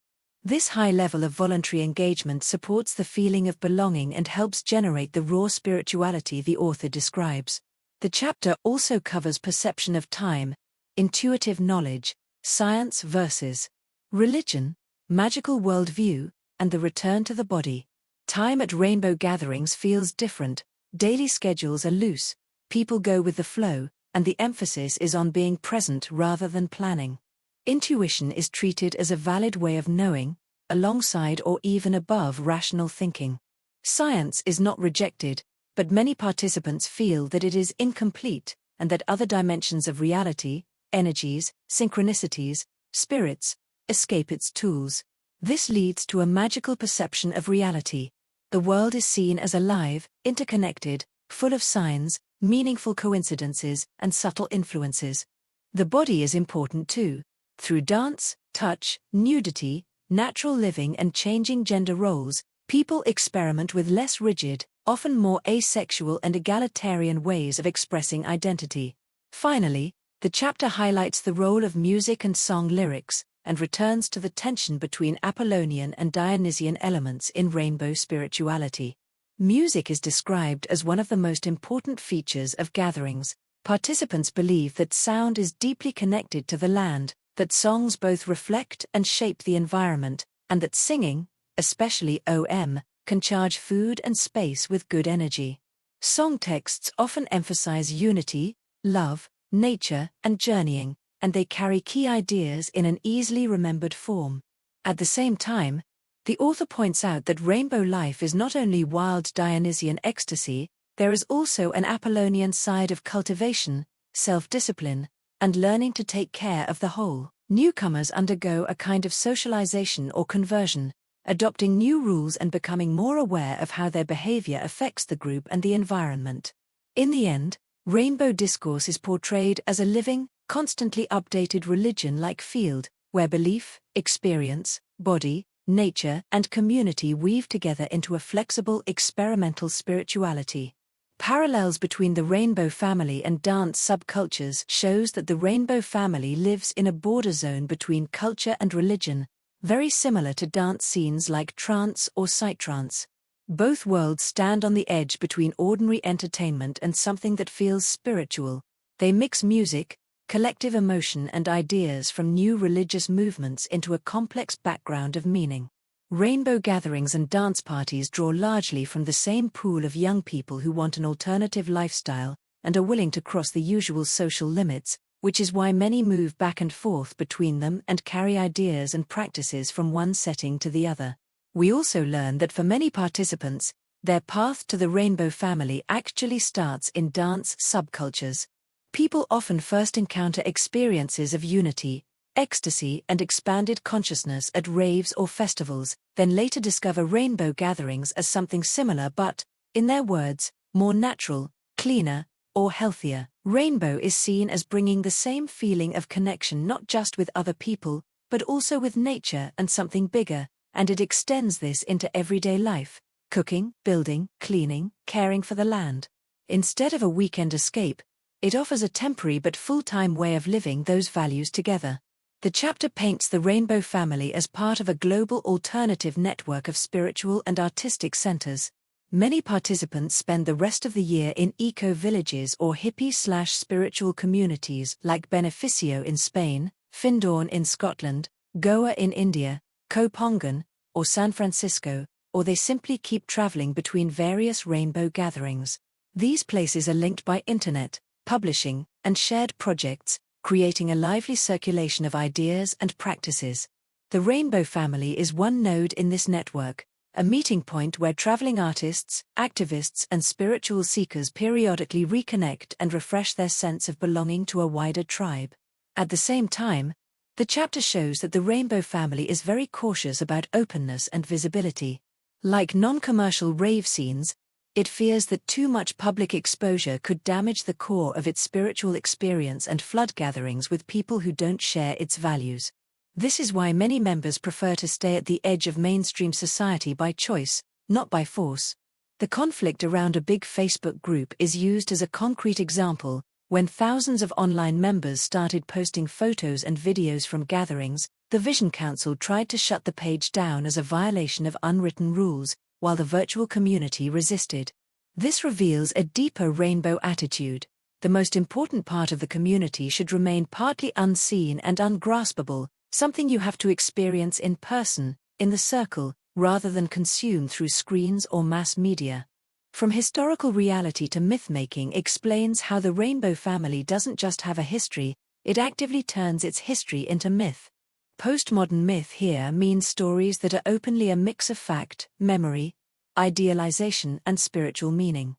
This high level of voluntary engagement supports the feeling of belonging and helps generate the raw spirituality the author describes. The chapter also covers perception of time, intuitive knowledge, science versus religion, magical worldview, and the return to the body. Time at Rainbow gatherings feels different, daily schedules are loose, people go with the flow, and the emphasis is on being present rather than planning. Intuition is treated as a valid way of knowing, alongside or even above rational thinking. Science is not rejected, but many participants feel that it is incomplete, and that other dimensions of reality, energies, synchronicities, spirits, escape its tools. This leads to a magical perception of reality. The world is seen as alive, interconnected, full of signs, meaningful coincidences, and subtle influences. The body is important too. Through dance, touch, nudity, natural living and changing gender roles, people experiment with less rigid, often more asexual and egalitarian ways of expressing identity. Finally, the chapter highlights the role of music and song lyrics, and returns to the tension between Apollonian and Dionysian elements in Rainbow spirituality. Music is described as one of the most important features of gatherings. Participants believe that sound is deeply connected to the land, that songs both reflect and shape the environment, and that singing, especially OM, can charge food and space with good energy. Song texts often emphasize unity, love, nature, and journeying, and they carry key ideas in an easily remembered form. At the same time, the author points out that rainbow life is not only wild Dionysian ecstasy, there is also an Apollonian side of cultivation, self-discipline, and learning to take care of the whole. Newcomers undergo a kind of socialization or conversion, adopting new rules and becoming more aware of how their behavior affects the group and the environment. In the end, rainbow discourse is portrayed as a living, constantly updated religion-like field, where belief, experience, body, nature, and community weave together into a flexible, experimental spirituality. Parallels between the rainbow family and dance subcultures shows that the rainbow family lives in a border zone between culture and religion, very similar to dance scenes like trance or psytrance. Both worlds stand on the edge between ordinary entertainment and something that feels spiritual. They mix music, collective emotion, and ideas from new religious movements into a complex background of meaning. Rainbow gatherings and dance parties draw largely from the same pool of young people who want an alternative lifestyle and are willing to cross the usual social limits, which is why many move back and forth between them and carry ideas and practices from one setting to the other. We also learn that for many participants, their path to the rainbow family actually starts in dance subcultures. People often first encounter experiences of unity, ecstasy, and expanded consciousness at raves or festivals, then later discover rainbow gatherings as something similar but, in their words, more natural, cleaner, or healthier. Rainbow is seen as bringing the same feeling of connection not just with other people, but also with nature and something bigger, and it extends this into everyday life: cooking, building, cleaning, caring for the land. Instead of a weekend escape, it offers a temporary but full-time way of living those values together. The chapter paints the rainbow family as part of a global alternative network of spiritual and artistic centers. Many participants spend the rest of the year in eco-villages or hippie/spiritual communities like Beneficio in Spain, Findorn in Scotland, Goa in India, Kopangan, or San Francisco, or they simply keep traveling between various rainbow gatherings. These places are linked by internet, publishing, and shared projects, creating a lively circulation of ideas and practices. The rainbow family is one node in this network, a meeting point where traveling artists, activists, and spiritual seekers periodically reconnect and refresh their sense of belonging to a wider tribe. At the same time, the chapter shows that the rainbow family is very cautious about openness and visibility. Like non-commercial rave scenes, it fears that too much public exposure could damage the core of its spiritual experience and flood gatherings with people who don't share its values. This is why many members prefer to stay at the edge of mainstream society by choice, not by force. The conflict around a big Facebook group is used as a concrete example. When thousands of online members started posting photos and videos from gatherings, the Vision Council tried to shut the page down as a violation of unwritten rules, while the virtual community resisted. This reveals a deeper rainbow attitude. The most important part of the community should remain partly unseen and ungraspable, something you have to experience in person, in the circle, rather than consume through screens or mass media. From historical reality to myth-making explains how the rainbow family doesn't just have a history, it actively turns its history into myth. Postmodern myth here means stories that are openly a mix of fact, memory, idealization, and spiritual meaning.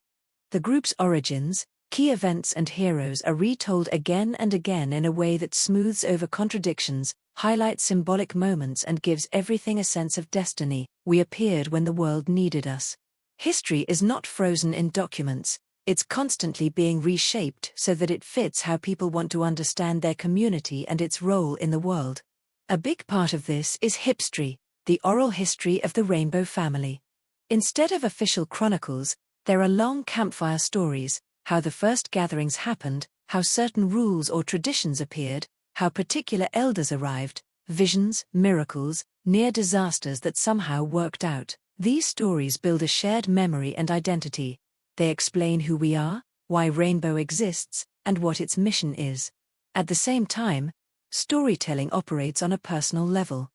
The group's origins, key events, and heroes are retold again and again in a way that smooths over contradictions, highlights symbolic moments, and gives everything a sense of destiny. We appeared when the world needed us. History is not frozen in documents, it's constantly being reshaped so that it fits how people want to understand their community and its role in the world. A big part of this is hipstry, the oral history of the rainbow family. Instead of official chronicles, there are long campfire stories: how the first gatherings happened, how certain rules or traditions appeared, how particular elders arrived, visions, miracles, near disasters that somehow worked out. These stories build a shared memory and identity. They explain who we are, why rainbow exists, and what its mission is. At the same time, storytelling operates on a personal level.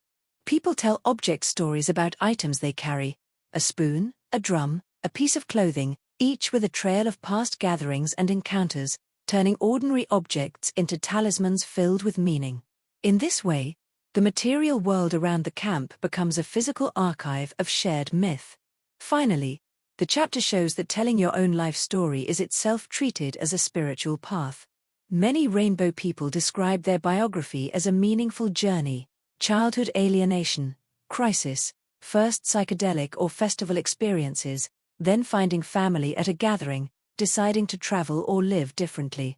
People tell object stories about items they carry: a spoon, a drum, a piece of clothing, each with a trail of past gatherings and encounters, turning ordinary objects into talismans filled with meaning. In this way, the material world around the camp becomes a physical archive of shared myth. Finally, the chapter shows that telling your own life story is itself treated as a spiritual path. Many rainbow people describe their biography as a meaningful journey: childhood alienation, crisis, first psychedelic or festival experiences, then finding family at a gathering, deciding to travel or live differently.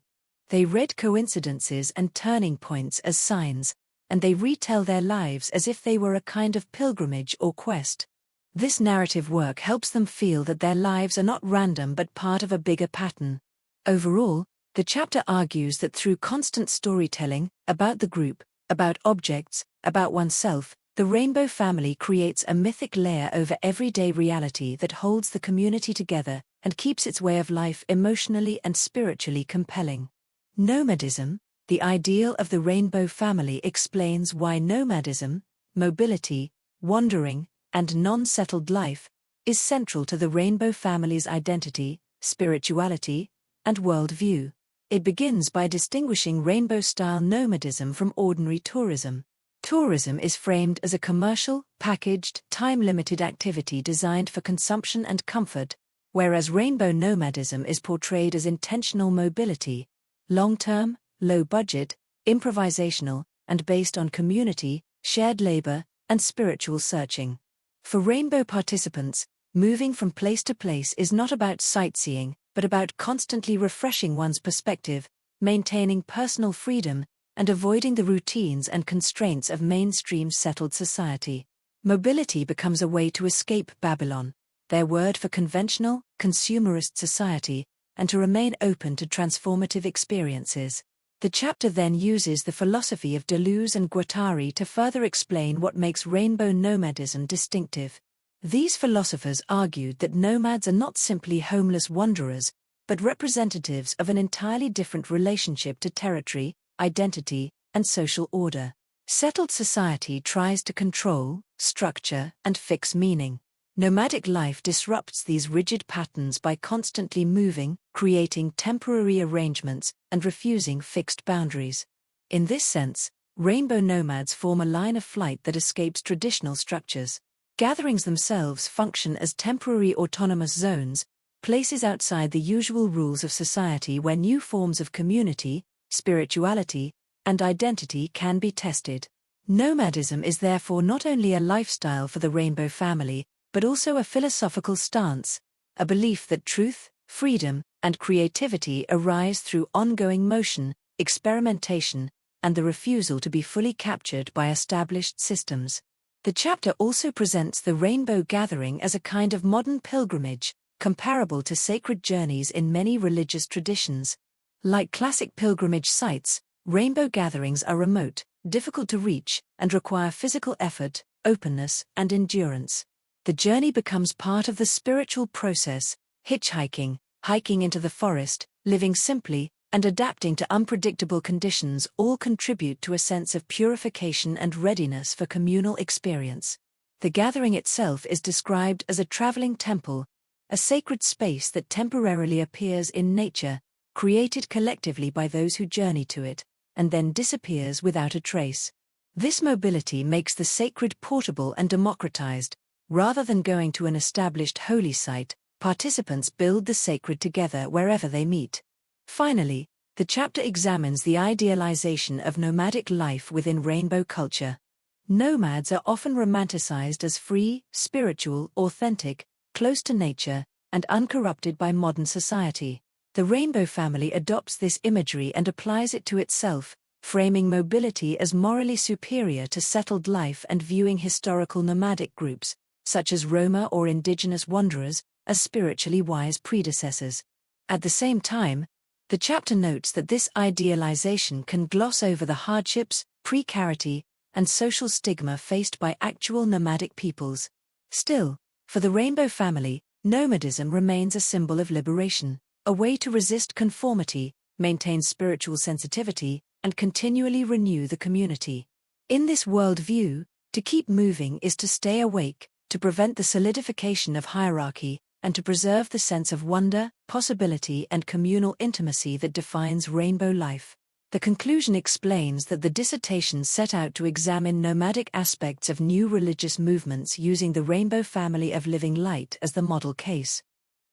They read coincidences and turning points as signs, and they retell their lives as if they were a kind of pilgrimage or quest. This narrative work helps them feel that their lives are not random but part of a bigger pattern. Overall, the chapter argues that through constant storytelling, about the group, about objects, about oneself, the rainbow family creates a mythic layer over everyday reality that holds the community together and keeps its way of life emotionally and spiritually compelling. Nomadism, the ideal of the rainbow family, explains why nomadism, mobility, wandering, and non-settled life, is central to the rainbow family's identity, spirituality, and worldview. It begins by distinguishing rainbow-style nomadism from ordinary tourism. Tourism is framed as a commercial, packaged, time-limited activity designed for consumption and comfort, whereas rainbow nomadism is portrayed as intentional mobility, long-term, low-budget, improvisational, and based on community, shared labor, and spiritual searching. For rainbow participants, moving from place to place is not about sightseeing, but about constantly refreshing one's perspective, maintaining personal freedom, and avoiding the routines and constraints of mainstream settled society. Mobility becomes a way to escape Babylon, their word for conventional, consumerist society, and to remain open to transformative experiences. The chapter then uses the philosophy of Deleuze and Guattari to further explain what makes rainbow nomadism distinctive. These philosophers argued that nomads are not simply homeless wanderers, but representatives of an entirely different relationship to territory, identity, and social order. Settled society tries to control, structure, and fix meaning. Nomadic life disrupts these rigid patterns by constantly moving, creating temporary arrangements, and refusing fixed boundaries. In this sense, rainbow nomads form a line of flight that escapes traditional structures. Gatherings themselves function as temporary autonomous zones, places outside the usual rules of society where new forms of community, spirituality, and identity can be tested. Nomadism is therefore not only a lifestyle for the rainbow family, but also a philosophical stance, a belief that truth, freedom, and creativity arise through ongoing motion, experimentation, and the refusal to be fully captured by established systems. The chapter also presents the rainbow gathering as a kind of modern pilgrimage, comparable to sacred journeys in many religious traditions. Like classic pilgrimage sites, rainbow gatherings are remote, difficult to reach, and require physical effort, openness, and endurance. The journey becomes part of the spiritual process: hitchhiking, hiking into the forest, living simply, and adapting to unpredictable conditions all contribute to a sense of purification and readiness for communal experience. The gathering itself is described as a traveling temple, a sacred space that temporarily appears in nature, created collectively by those who journey to it, and then disappears without a trace. This mobility makes the sacred portable and democratized. Rather than going to an established holy site, participants build the sacred together wherever they meet. Finally, the chapter examines the idealization of nomadic life within rainbow culture. Nomads are often romanticized as free, spiritual, authentic, close to nature, and uncorrupted by modern society. The rainbow family adopts this imagery and applies it to itself, framing mobility as morally superior to settled life and viewing historical nomadic groups, such as Roma or indigenous wanderers, as spiritually wise predecessors. At the same time, the chapter notes that this idealization can gloss over the hardships, precarity, and social stigma faced by actual nomadic peoples. Still, For the rainbow family, nomadism remains a symbol of liberation, a way to resist conformity, maintain spiritual sensitivity, and continually renew the community. In this worldview, to keep moving is to stay awake, to prevent the solidification of hierarchy, and to preserve the sense of wonder, possibility, and communal intimacy that defines rainbow life. The conclusion explains that the dissertation set out to examine nomadic aspects of new religious movements using the rainbow family of living light as the model case.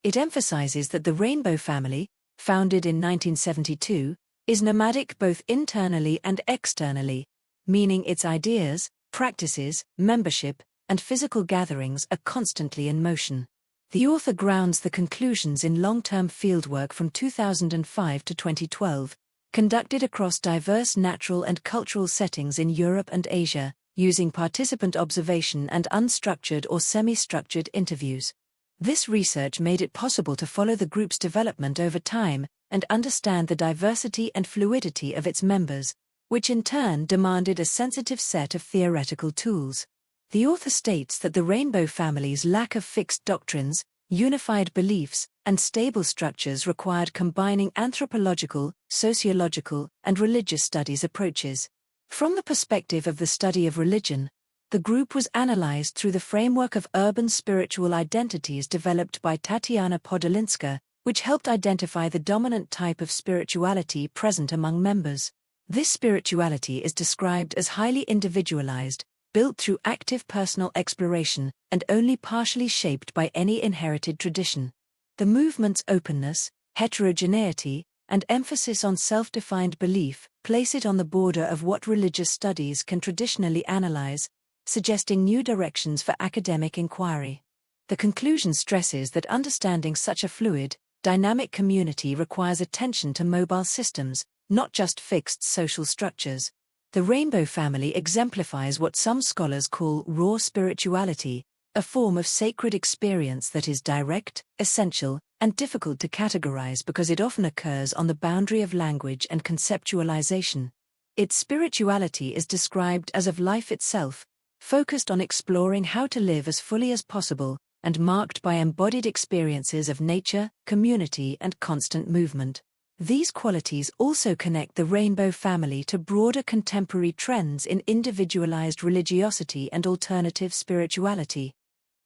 It emphasizes that the rainbow family, founded in 1972, is nomadic both internally and externally, meaning its ideas, practices, membership, and physical gatherings are constantly in motion. The author grounds the conclusions in long-term fieldwork from 2005 to 2012, conducted across diverse natural and cultural settings in Europe and Asia, using participant observation and unstructured or semi-structured interviews. This research made it possible to follow the group's development over time and understand the diversity and fluidity of its members, which in turn demanded a sensitive set of theoretical tools. The author states that the rainbow family's lack of fixed doctrines, unified beliefs, and stable structures required combining anthropological, sociological, and religious studies approaches. From the perspective of the study of religion, the group was analyzed through the framework of urban spiritual identities developed by Tatiana Podolinska, which helped identify the dominant type of spirituality present among members. This spirituality is described as highly individualized, built through active personal exploration, and only partially shaped by any inherited tradition. The movement's openness, heterogeneity, and emphasis on self-defined belief place it on the border of what religious studies can traditionally analyze, suggesting new directions for academic inquiry. The conclusion stresses that understanding such a fluid, dynamic community requires attention to mobile systems, not just fixed social structures. The rainbow family exemplifies what some scholars call raw spirituality, a form of sacred experience that is direct, essential, and difficult to categorize because it often occurs on the boundary of language and conceptualization. Its spirituality is described as of life itself, focused on exploring how to live as fully as possible, and marked by embodied experiences of nature, community, and constant movement. These qualities also connect the rainbow family to broader contemporary trends in individualized religiosity and alternative spirituality.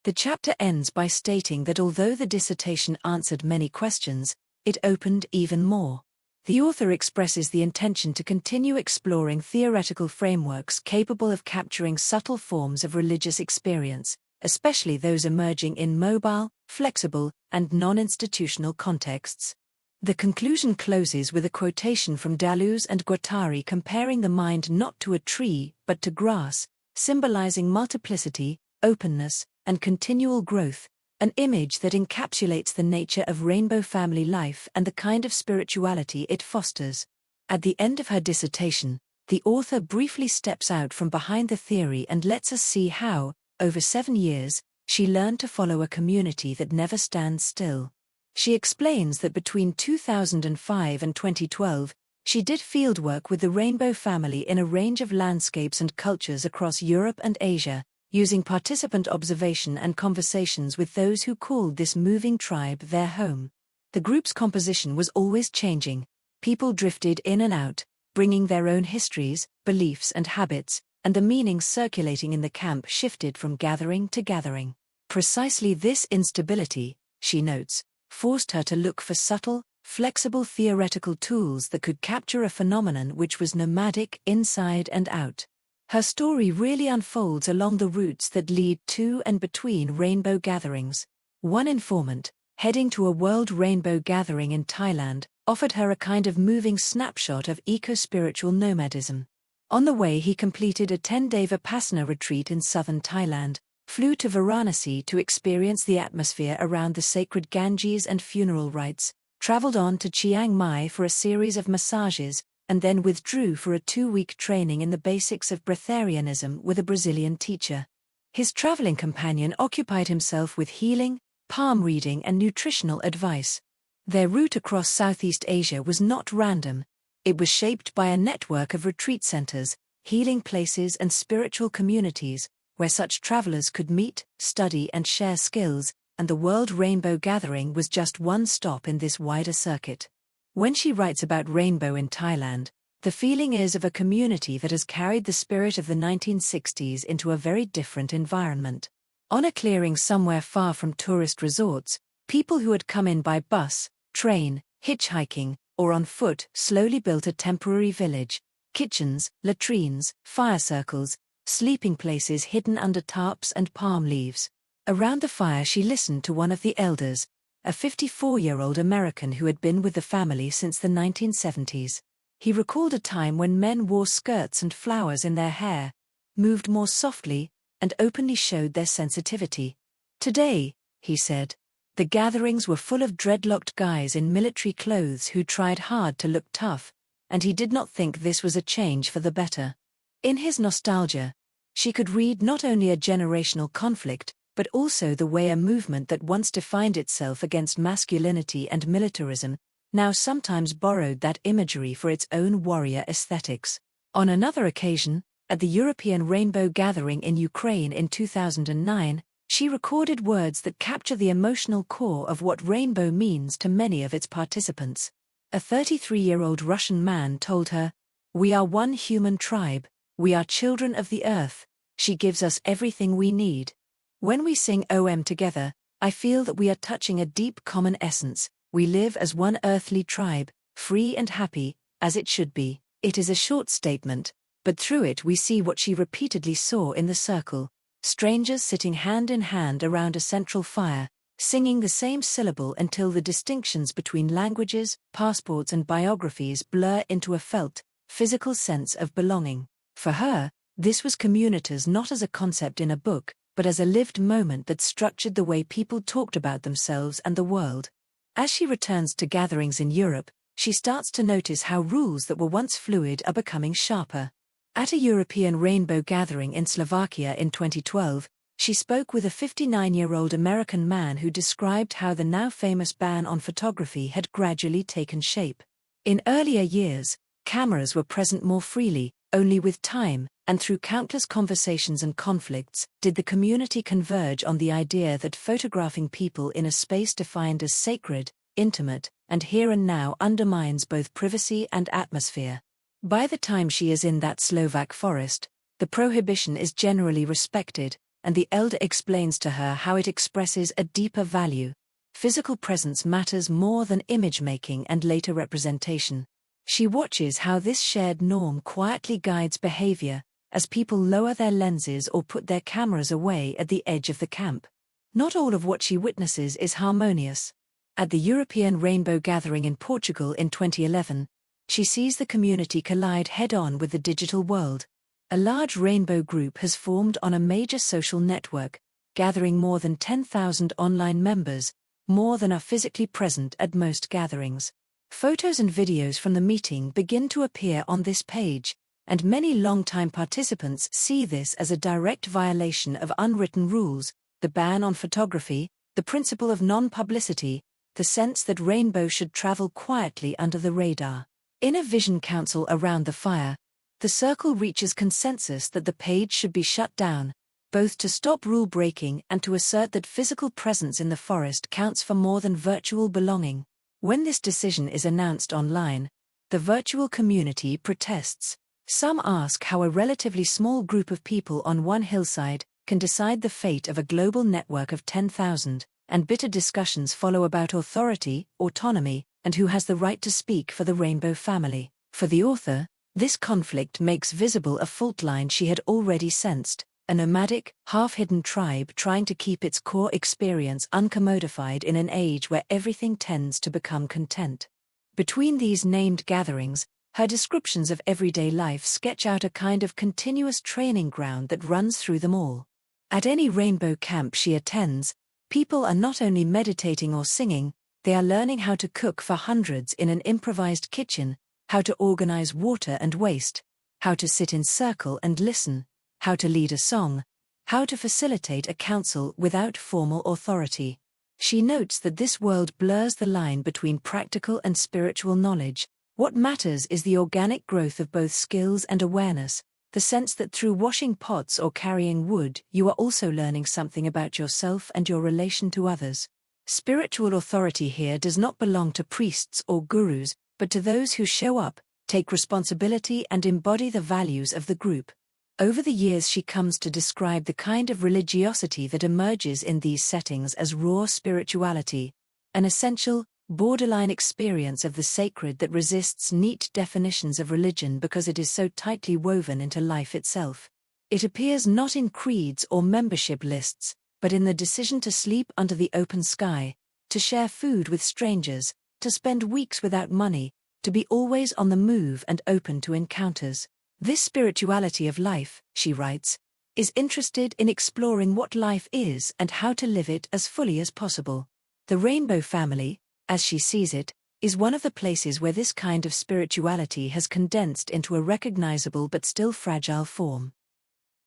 The chapter ends by stating that although the dissertation answered many questions, it opened even more. The author expresses the intention to continue exploring theoretical frameworks capable of capturing subtle forms of religious experience, especially those emerging in mobile, flexible, and non-institutional contexts. The conclusion closes with a quotation from Deleuze and Guattari comparing the mind not to a tree but to grass, symbolizing multiplicity, openness, and continual growth, an image that encapsulates the nature of rainbow family life and the kind of spirituality it fosters. At the end of her dissertation, the author briefly steps out from behind the theory and lets us see how, over 7 years, she learned to follow a community that never stands still. She explains that between 2005 and 2012, she did fieldwork with the rainbow family in a range of landscapes and cultures across Europe and Asia, using participant observation and conversations with those who called this moving tribe their home. The group's composition was always changing. People drifted in and out, bringing their own histories, beliefs, and habits, and the meanings circulating in the camp shifted from gathering to gathering. Precisely this instability, she notes, forced her to look for subtle, flexible theoretical tools that could capture a phenomenon which was nomadic inside and out. Her story really unfolds along the routes that lead to and between rainbow gatherings. One informant, heading to a World Rainbow Gathering in Thailand, offered her a kind of moving snapshot of eco-spiritual nomadism. On the way he completed a 10-day Vipassana retreat in southern Thailand, flew to Varanasi to experience the atmosphere around the sacred Ganges and funeral rites, traveled on to Chiang Mai for a series of massages, and then withdrew for a 2-week training in the basics of breatharianism with a Brazilian teacher. His traveling companion occupied himself with healing, palm reading, and nutritional advice. Their route across Southeast Asia was not random. It was shaped by a network of retreat centers, healing places, and spiritual communities, where such travelers could meet, study and share skills, and the World Rainbow Gathering was just one stop in this wider circuit. When she writes about Rainbow in Thailand, the feeling is of a community that has carried the spirit of the 1960s into a very different environment. On a clearing somewhere far from tourist resorts, people who had come in by bus, train, hitchhiking, or on foot slowly built a temporary village: kitchens, latrines, fire circles, sleeping places hidden under tarps and palm leaves. Around the fire she listened to one of the elders, a 54-year-old American who had been with the family since the 1970s. He recalled a time when men wore skirts and flowers in their hair, moved more softly, and openly showed their sensitivity. Today, he said, the gatherings were full of dreadlocked guys in military clothes who tried hard to look tough, and he did not think this was a change for the better. In his nostalgia, she could read not only a generational conflict, but also the way a movement that once defined itself against masculinity and militarism, now sometimes borrowed that imagery for its own warrior aesthetics. On another occasion, at the European Rainbow Gathering in Ukraine in 2009, she recorded words that capture the emotional core of what rainbow means to many of its participants. A 33-year-old Russian man told her, "We are one human tribe, we are children of the earth, she gives us everything we need. When we sing OM together, I feel that we are touching a deep common essence, we live as one earthly tribe, free and happy, as it should be." It is a short statement, but through it we see what she repeatedly saw in the circle: strangers sitting hand in hand around a central fire, singing the same syllable until the distinctions between languages, passports and biographies blur into a felt, physical sense of belonging. For her, this was communitas not as a concept in a book, but as a lived moment that structured the way people talked about themselves and the world. As she returns to gatherings in Europe, she starts to notice how rules that were once fluid are becoming sharper. At a European Rainbow Gathering in Slovakia in 2012, she spoke with a 59-year-old American man who described how the now famous ban on photography had gradually taken shape. In earlier years, cameras were present more freely, only with time, and through countless conversations and conflicts, did the community converge on the idea that photographing people in a space defined as sacred, intimate, and here and now undermines both privacy and atmosphere. By the time she is in that Slovak forest, the prohibition is generally respected, and the elder explains to her how it expresses a deeper value. Physical presence matters more than image-making and later representation. She watches how this shared norm quietly guides behavior, as people lower their lenses or put their cameras away at the edge of the camp. Not all of what she witnesses is harmonious. At the European Rainbow Gathering in Portugal in 2011, she sees the community collide head-on with the digital world. A large rainbow group has formed on a major social network, gathering more than 10,000 online members, more than are physically present at most gatherings. Photos and videos from the meeting begin to appear on this page, and many long-time participants see this as a direct violation of unwritten rules: the ban on photography, the principle of non-publicity, the sense that rainbow should travel quietly under the radar. In a vision council around the fire, the circle reaches consensus that the page should be shut down, both to stop rule-breaking and to assert that physical presence in the forest counts for more than virtual belonging. When this decision is announced online, the virtual community protests. Some ask how a relatively small group of people on one hillside can decide the fate of a global network of 10,000, and bitter discussions follow about authority, autonomy, and who has the right to speak for the rainbow family. For the author, this conflict makes visible a fault line she had already sensed: a nomadic, half-hidden tribe trying to keep its core experience uncommodified in an age where everything tends to become content. Between these named gatherings, her descriptions of everyday life sketch out a kind of continuous training ground that runs through them all. At any rainbow camp she attends, people are not only meditating or singing, they are learning how to cook for hundreds in an improvised kitchen, how to organize water and waste, how to sit in circle and listen, how to lead a song, how to facilitate a council without formal authority. She notes that this world blurs the line between practical and spiritual knowledge. What matters is the organic growth of both skills and awareness, the sense that through washing pots or carrying wood, you are also learning something about yourself and your relation to others. Spiritual authority here does not belong to priests or gurus, but to those who show up, take responsibility and embody the values of the group. Over the years she comes to describe the kind of religiosity that emerges in these settings as raw spirituality, an essential, borderline experience of the sacred that resists neat definitions of religion because it is so tightly woven into life itself. It appears not in creeds or membership lists, but in the decision to sleep under the open sky, to share food with strangers, to spend weeks without money, to be always on the move and open to encounters. This spirituality of life, she writes, is interested in exploring what life is and how to live it as fully as possible. The Rainbow Family, as she sees it, is one of the places where this kind of spirituality has condensed into a recognizable but still fragile form.